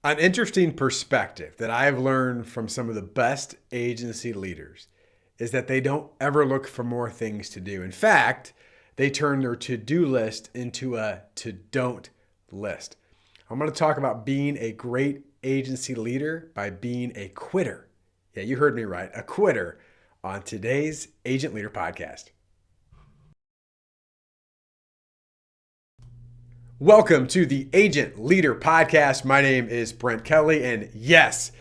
An interesting perspective that I've learned from some of the best agency leaders is that they don't ever look for more things to do. In fact, they turn their to-do list into a to-don't list. I'm going to talk about being a great agency leader by being a quitter. Yeah, you heard me right, a quitter on today's Agent Leader Podcast. Welcome to the Agent Leader Podcast. My name is Brent Kelly, and yes,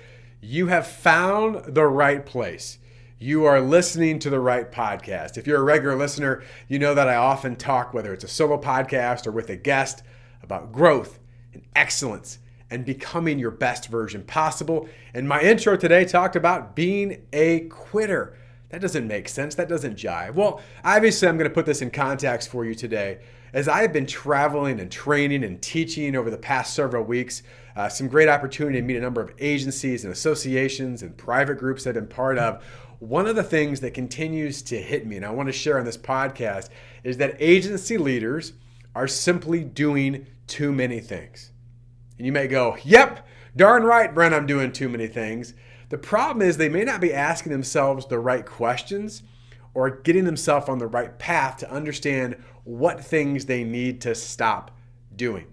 you have found the right place. You are listening to the right podcast. If you're a regular listener, you know that I often talk, whether it's a solo podcast or with a guest, about growth and excellence and becoming your best version possible. And my intro today talked about being a quitter. That doesn't make sense. That doesn't jive. Well, obviously, I'm going to put this in context for you today. As I have been traveling and training and teaching over the past several weeks, some great opportunity to meet a number of agencies and associations and private groups I've been part of. One of the things that continues to hit me, and I want to share on this podcast, is that agency leaders are simply doing too many things. And you may go, yep, darn right, Brent, I'm doing too many things. The problem is they may not be asking themselves the right questions or getting themselves on the right path to understand what things they need to stop doing.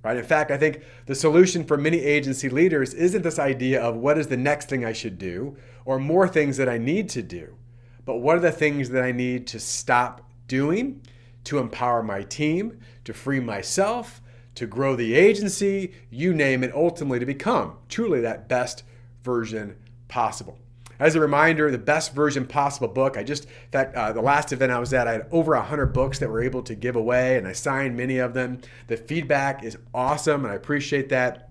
Right? In fact, I think the solution for many agency leaders isn't this idea of what is the next thing I should do or more things that I need to do, but what are the things that I need to stop doing to empower my team, to free myself, to grow the agency, you name it, ultimately to become truly that best version possible. As a reminder, the Best Version Possible book, the last event I was at, I had over 100 books that were able to give away, and I signed many of them. The feedback is awesome, and I appreciate that.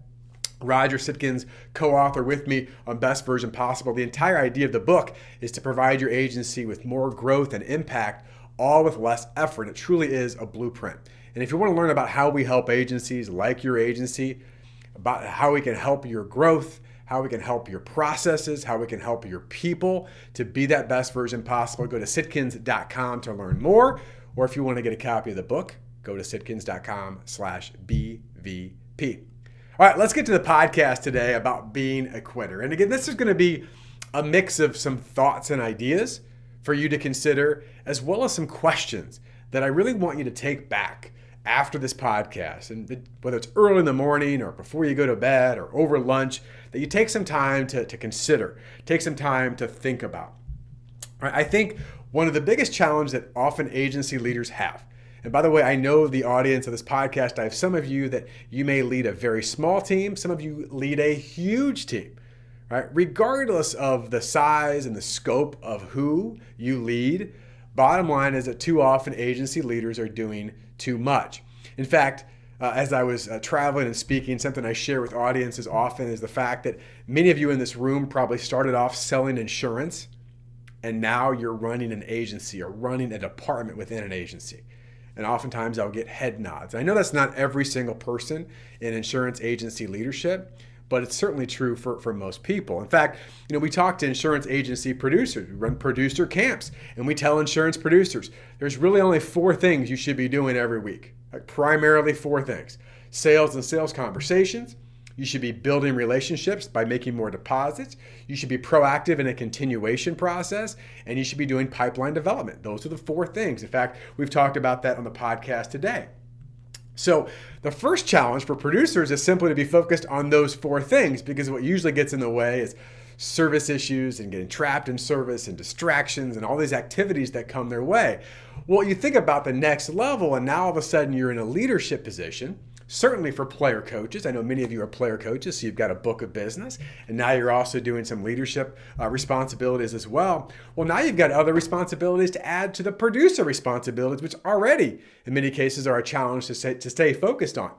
Roger Sitkins, co-author with me on Best Version Possible. The entire idea of the book is to provide your agency with more growth and impact, all with less effort. It truly is a blueprint. And if you want to learn about how we help agencies like your agency, about how we can help your growth, how we can help your processes, how we can help your people to be that best version possible, go to sitkins.com to learn more. Or if you want to get a copy of the book, go to sitkins.com/BVP. All right, let's get to the podcast today about being a quitter. And again, this is going to be a mix of some thoughts and ideas for you to consider, as well as some questions that I really want you to take back after this podcast, and whether it's early in the morning or before you go to bed or over lunch, that you take some time to consider, take some time to think about. Right? I think one of the biggest challenges that often agency leaders have, and by the way, I know the audience of this podcast, I have some of you that you may lead a very small team, some of you lead a huge team. Right? Regardless of the size and the scope of who you lead, bottom line is that too often agency leaders are doing too much. In fact, as I was traveling and speaking, something I share with audiences often is the fact that many of you in this room probably started off selling insurance, and now you're running an agency or running a department within an agency. And oftentimes I'll get head nods. I know that's not every single person in insurance agency leadership, but it's certainly true for most people. In fact, we talk to insurance agency producers. We run producer camps, and we tell insurance producers, there's really only 4 things you should be doing every week. Primarily 4 things. Sales and sales conversations. You should be building relationships by making more deposits. You should be proactive in a continuation process, and you should be doing pipeline development. Those are the 4 things. In fact, we've talked about that on the podcast today. So the first challenge for producers is simply to be focused on those 4 things, because what usually gets in the way is service issues and getting trapped in service and distractions and all these activities that come their way. Well, you think about the next level, and now all of a sudden you're in a leadership position. Certainly for player coaches. I know many of you are player coaches, so you've got a book of business, and now you're also doing some leadership responsibilities as well. Well, now you've got other responsibilities to add to the producer responsibilities, which already, in many cases, are a challenge to stay focused on.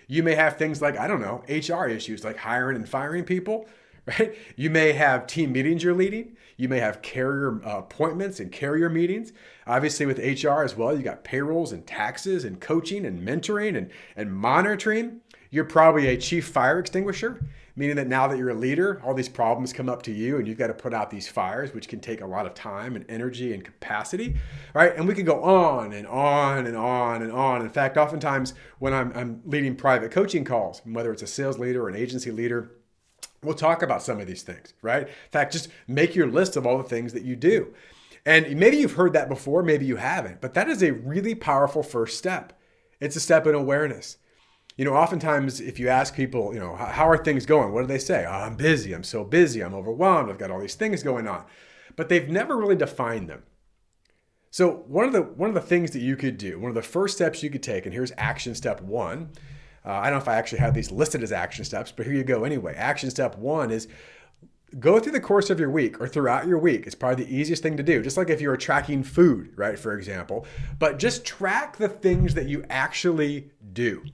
You may have things like, HR issues like hiring and firing people, right? You may have team meetings you're leading. You may have carrier appointments and carrier meetings. Obviously with HR as well, you got payrolls and taxes and coaching and mentoring and monitoring. You're probably a chief fire extinguisher, meaning that now that you're a leader, all these problems come up to you and you've got to put out these fires, which can take a lot of time and energy and capacity, right? And we can go on and on and on and on. In fact, oftentimes when I'm leading private coaching calls, whether it's a sales leader or an agency leader, we'll talk about some of these things, right? In fact, just make your list of all the things that you do. And maybe you've heard that before, maybe you haven't, but that is a really powerful first step. It's a step in awareness. Oftentimes if you ask people, how are things going? What do they say? Oh, I'm busy. I'm so busy. I'm overwhelmed. I've got all these things going on, but they've never really defined them. So one of the things that you could do, one of the first steps you could take, and here's action step 1. I don't know if I actually have these listed as action steps, but here you go anyway. Action step 1 is go through the course of your week or throughout your week. It's probably the easiest thing to do. Just like if you were tracking food, right, for example, but just track the things that you actually do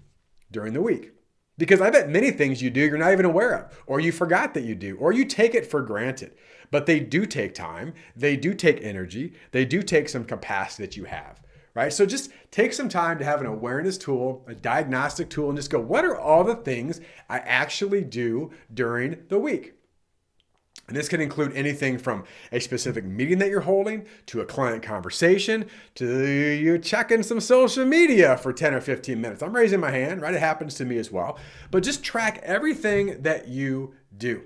during the week. Because I bet many things you do you're not even aware of, or you forgot that you do, or you take it for granted. But they do take time. They do take energy. They do take some capacity that you have, right? So just take some time to have an awareness tool, a diagnostic tool, and just go, what are all the things I actually do during the week? And this can include anything from a specific meeting that you're holding, to a client conversation, to you checking some social media for 10 or 15 minutes. I'm raising my hand, right? It happens to me as well. But just track everything that you do.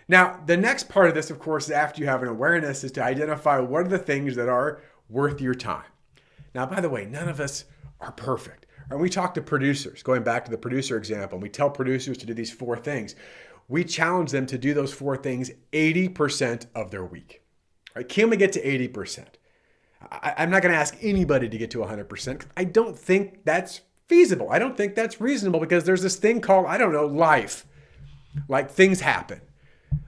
Now, the next part of this, of course, after you have an awareness, is to identify what are the things that are worth your time. Now, by the way, none of us are perfect. And we talk to producers, going back to the producer example, and we tell producers to do these 4 things. We challenge them to do those 4 things 80% of their week. Right? Can we get to 80%? I'm not going to ask anybody to get to 100%. I don't think that's feasible. I don't think that's reasonable because there's this thing called, life. Like things happen.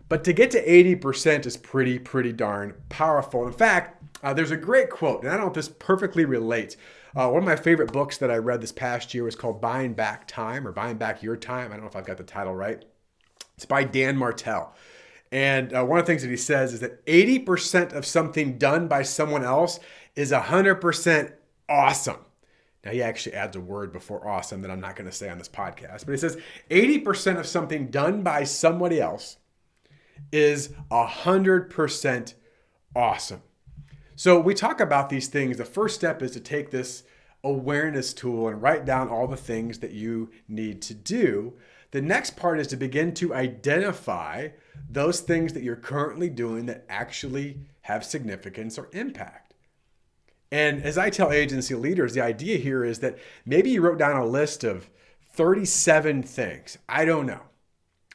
But to get to 80% is pretty darn powerful. In fact, there's a great quote, and I don't know if this perfectly relates. One of my favorite books that I read this past year was called Buying Back Time or Buying Back Your Time. I don't know if I've got the title right. It's by Dan Martell. And one of the things that he says is that 80% of something done by someone else is 100% awesome. Now, he actually adds a word before awesome that I'm not going to say on this podcast. But he says 80% of something done by somebody else is 100% awesome. So we talk about these things. The first step is to take this awareness tool and write down all the things that you need to do. The next part is to begin to identify those things that you're currently doing that actually have significance or impact. And as I tell agency leaders, the idea here is that maybe you wrote down a list of 37 things. I don't know.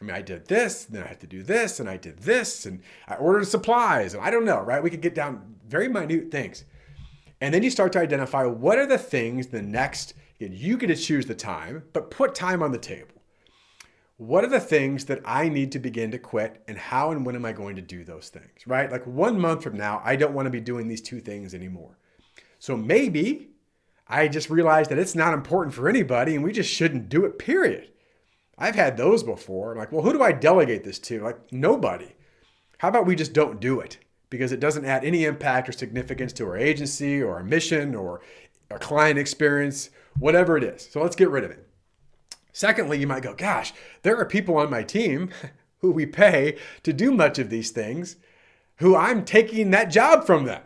I did this, then I had to do this, and I did this, and I ordered supplies, and I don't know, right? We could get down very minute things. And then you start to identify what are the things the next, you get to choose the time, but put time on the table. What are the things that I need to begin to quit, and how and when am I going to do those things, right? Like 1 month from now, I don't want to be doing these 2 things anymore. So maybe I just realized that it's not important for anybody and we just shouldn't do it, period. I've had those before. I'm like, well, who do I delegate this to? Like, nobody. How about we just don't do it because it doesn't add any impact or significance to our agency or our mission or our client experience, whatever it is. So let's get rid of it. Secondly, you might go, gosh, there are people on my team who we pay to do much of these things who I'm taking that job from them.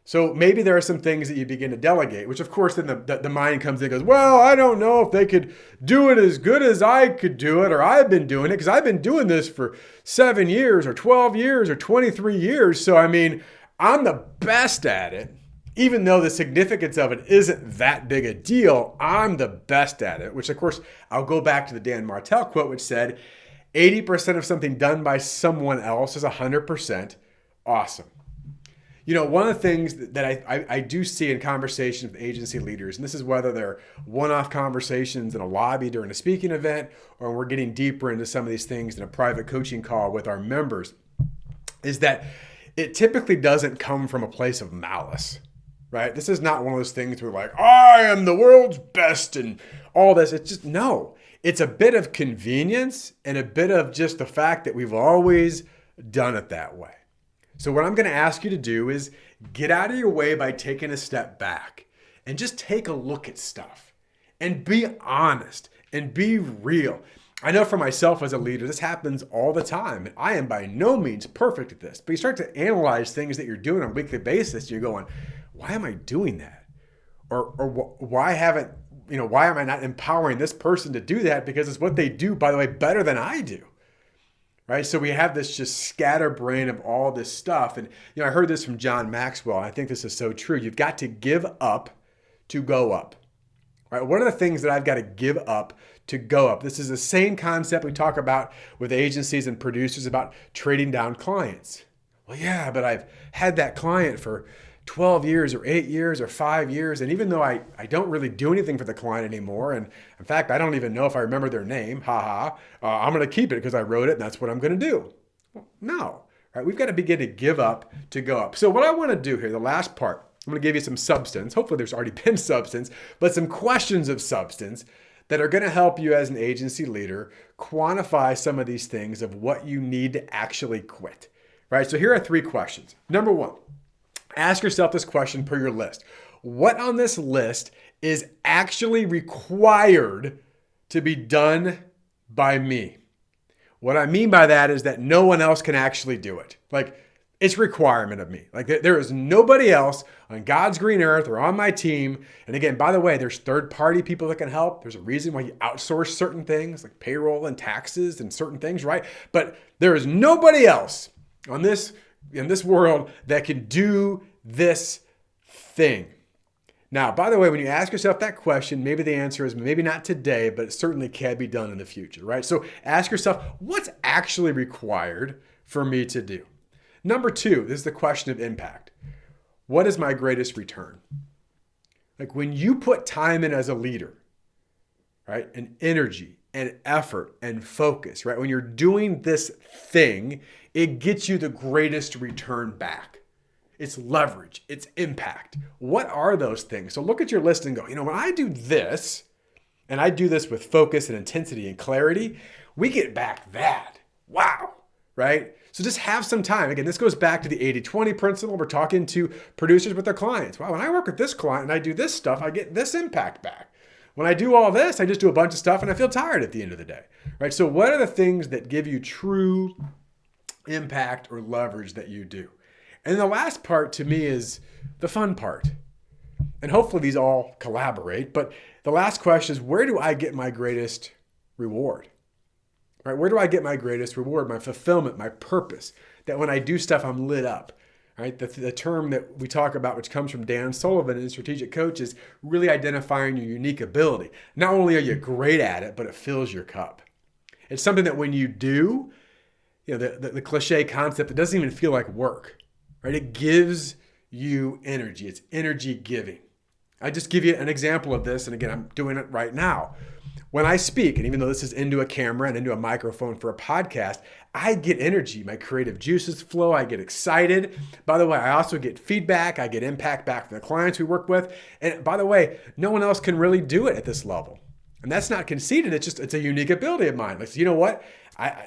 So maybe there are some things that you begin to delegate, which of course then the mind comes in and goes, well, I don't know if they could do it as good as I could do it, or I've been doing it because I've been doing this for 7 years or 12 years or 23 years. So I'm the best at it. Even though the significance of it isn't that big a deal, I'm the best at it, which of course, I'll go back to the Dan Martell quote, which said, 80% of something done by someone else is 100% awesome. One of the things that I do see in conversations with agency leaders, and this is whether they're one-off conversations in a lobby during a speaking event, or we're getting deeper into some of these things in a private coaching call with our members, is that it typically doesn't come from a place of malice, right? This is not one of those things where like, I am the world's best and all this. It's just, no. It's a bit of convenience and a bit of just the fact that we've always done it that way. So what I'm going to ask you to do is get out of your way by taking a step back and just take a look at stuff and be honest and be real. I know for myself as a leader, this happens all the time. And I am by no means perfect at this. But you start to analyze things that you're doing on a weekly basis. You're going, why am I doing that? Or why why am I not empowering this person to do that? Because it's what they do, by the way, better than I do. Right? So we have this just scatterbrain of all this stuff. And I heard this from John Maxwell, and I think this is so true. You've got to give up to go up. Right? What are the things that I've got to give up to go up? This is the same concept we talk about with agencies and producers about trading down clients. Well, yeah, but I've had that client for 12 years or 8 years or 5 years. And even though I don't really do anything for the client anymore, and in fact, I don't even know if I remember their name, I'm going to keep it because I wrote it and that's what I'm going to do. Well, no, right? We've got to begin to give up to go up. So what I want to do here, the last part, I'm going to give you some substance. Hopefully there's already been substance, but some questions of substance that are going to help you as an agency leader quantify some of these things of what you need to actually quit, right? So here are 3 questions. Number 1, ask yourself this question per your list. What on this list is actually required to be done by me? What I mean by that is that no one else can actually do it. Like, it's a requirement of me. Like, there is nobody else on God's green earth or on my team. And again, by the way, there's third-party people that can help. There's a reason why you outsource certain things like payroll and taxes and certain things, right? But there is nobody else in this world that can do this thing. Now, by the way, when you ask yourself that question, maybe the answer is maybe not today, but it certainly can be done in the future, right? So ask yourself, what's actually required for me to do? Number 2, this is the question of impact. What is my greatest return? Like, when you put time in as a leader, right, and energy and effort and focus, right, when you're doing this thing, it gets you the greatest return back. It's leverage, it's impact. What are those things? So look at your list and go, when I do this, and I do this with focus and intensity and clarity, we get back that. Wow, right? So just have some time. Again, this goes back to the 80-20 principle. We're talking to producers with their clients. Wow, when I work with this client and I do this stuff, I get this impact back. When I do all this, I just do a bunch of stuff and I feel tired at the end of the day, right? So what are the things that give you true impact or leverage that you do? And the last part to me is the fun part. And hopefully these all collaborate. But the last question is, where do I get my greatest reward? Right? Where do I get my greatest reward, my fulfillment, my purpose? That when I do stuff, I'm lit up. Right? The term that we talk about, which comes from Dan Sullivan in Strategic Coach, is really identifying your unique ability. Not only are you great at it, but it fills your cup. It's something that when you do, the cliche concept, it doesn't even feel like work. Right? It gives you energy. It's energy giving. I just give you an example of this. And again, I'm doing it right now. When I speak, and even though this is into a camera and into a microphone for a podcast, I get energy. My creative juices flow. I get excited. By the way, I also get feedback. I get impact back from the clients we work with. And by the way, no one else can really do it at this level. And that's not conceited. It's a unique ability of mine. Like, you know what?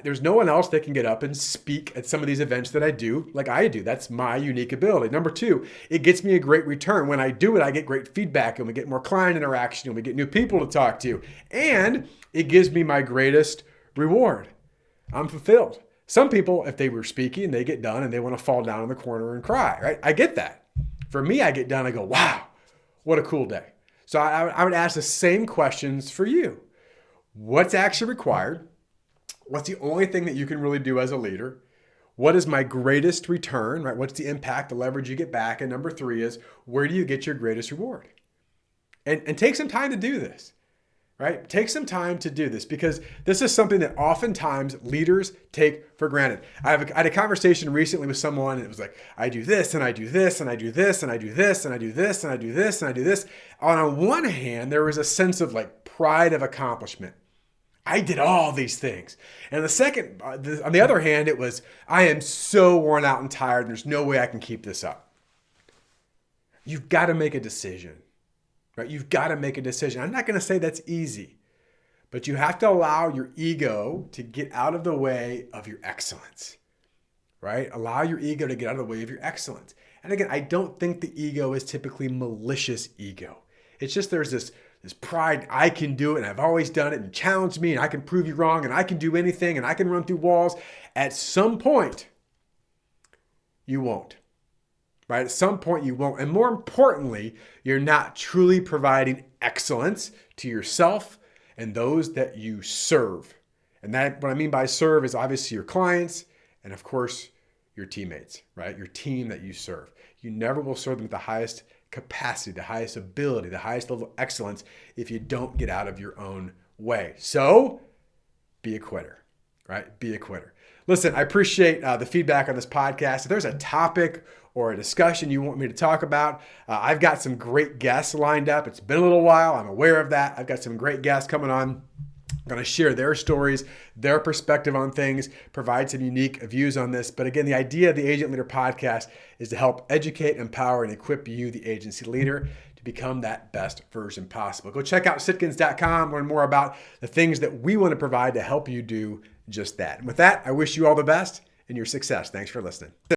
There's no one else that can get up and speak at some of these events that I do like I do. That's my unique ability. Number 2, it gets me a great return. When I do it, I get great feedback and we get more client interaction and we get new people to talk to. And it gives me my greatest reward. I'm fulfilled. Some people, if they were speaking, they get done and they want to fall down in the corner and cry, right? I get that. For me, I get done, I go, wow, what a cool day. So I would ask the same questions for you. What's actually required? What's the only thing that you can really do as a leader? What is my greatest return, right? What's the impact, the leverage you get back? And number 3 is, where do you get your greatest reward? And take some time to do this, right? Take some time to do this because this is something that oftentimes leaders take for granted. I had a conversation recently with someone and it was like, I do this and I do this and I do this and I do this and I do this and I do this and I do this. On one hand, there was a sense of like pride of accomplishment. I did all these things. And on the other hand, it was, I am so worn out and tired. And there's no way I can keep this up. You've got to make a decision, right? You've got to make a decision. I'm not going to say that's easy, but you have to allow your ego to get out of the way of your excellence, right? Allow your ego to get out of the way of your excellence. And again, I don't think the ego is typically malicious ego. It's just there's this this pride, I can do it and I've always done it, and challenge me and I can prove you wrong and I can do anything and I can run through walls. At some point, you won't. Right? At some point you won't. And more importantly, you're not truly providing excellence to yourself and those that you serve. And that, what I mean by serve, is obviously your clients and of course your teammates, right? Your team that you serve. You never will serve them at the highest capacity, the highest ability, the highest level of excellence if you don't get out of your own way. So be a quitter, right? Be a quitter. Listen, I appreciate the feedback on this podcast. If there's a topic or a discussion you want me to talk about, I've got some great guests lined up. It's been a little while. I'm aware of that. I've got some great guests coming on. I'm going to share their stories, their perspective on things, provide some unique views on this. But again, the idea of the Agent Leader Podcast is to help educate, empower, and equip you, the agency leader, to become that best version possible. Go check out sitkins.com, learn more about the things that we want to provide to help you do just that. And with that, I wish you all the best in your success. Thanks for listening.